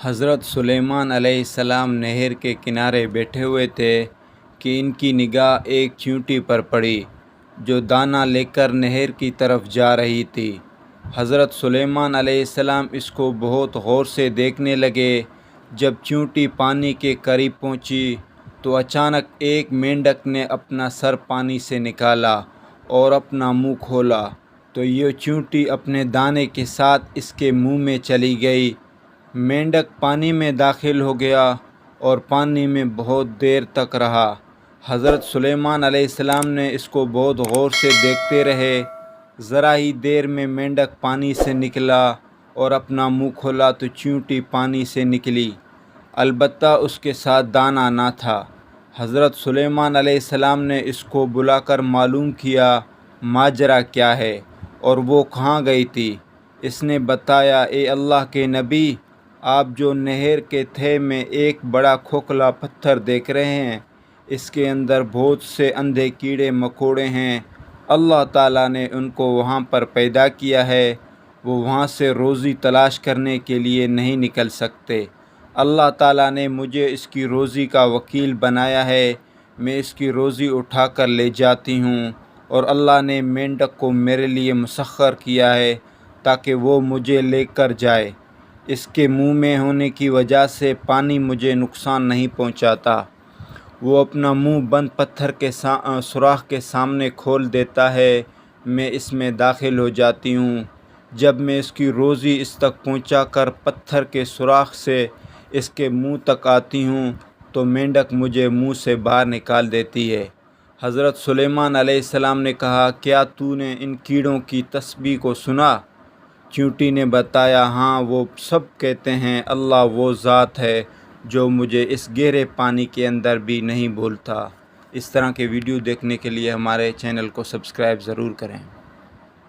حضرت سلیمان علیہ السلام نہر کے کنارے بیٹھے ہوئے تھے کہ ان کی نگاہ ایک چیونٹی پر پڑی جو دانہ لے کر نہر کی طرف جا رہی تھی۔ حضرت سلیمان علیہ السلام اس کو بہت غور سے دیکھنے لگے۔ جب چیونٹی پانی کے قریب پہنچی تو اچانک ایک مینڈک نے اپنا سر پانی سے نکالا اور اپنا منہ کھولا تو یہ چیونٹی اپنے دانے کے ساتھ اس کے منہ میں چلی گئی۔ مینڈک پانی میں داخل ہو گیا اور پانی میں بہت دیر تک رہا۔ حضرت سلیمان علیہ السلام نے اس کو بہت غور سے دیکھتے رہے۔ ذرا ہی دیر میں مینڈک پانی سے نکلا اور اپنا منہ کھولا تو چیونٹی پانی سے نکلی، البتہ اس کے ساتھ دانہ نہ تھا۔ حضرت سلیمان علیہ السلام نے اس کو بلا کر معلوم کیا ماجرا کیا ہے اور وہ کہاں گئی تھی۔ اس نے بتایا، اے اللہ کے نبی، آپ جو نہر کے تہہ میں ایک بڑا کھوکھلا پتھر دیکھ رہے ہیں، اس کے اندر بہت سے اندھے کیڑے مکوڑے ہیں۔ اللہ تعالیٰ نے ان کو وہاں پر پیدا کیا ہے، وہ وہاں سے روزی تلاش کرنے کے لیے نہیں نکل سکتے۔ اللہ تعالیٰ نے مجھے اس کی روزی کا وکیل بنایا ہے، میں اس کی روزی اٹھا کر لے جاتی ہوں، اور اللہ نے مینڈک کو میرے لیے مسخر کیا ہے تاکہ وہ مجھے لے کر جائے۔ اس کے منہ میں ہونے کی وجہ سے پانی مجھے نقصان نہیں پہنچاتا۔ وہ اپنا منہ بند پتھر کے سوراخ کے سامنے کھول دیتا ہے، میں اس میں داخل ہو جاتی ہوں۔ جب میں اس کی روزی اس تک پہنچا کر پتھر کے سوراخ سے اس کے منہ تک آتی ہوں تو مینڈک مجھے منہ سے باہر نکال دیتی ہے۔ حضرت سلیمان علیہ السلام نے کہا، کیا تو نے ان کیڑوں کی تسبیح کو سنا؟ چیونٹی نے بتایا، ہاں، وہ سب کہتے ہیں اللہ وہ ذات ہے جو مجھے اس گہرے پانی کے اندر بھی نہیں بھولتا۔ اس طرح کے ویڈیو دیکھنے کے لیے ہمارے چینل کو سبسکرائب ضرور کریں۔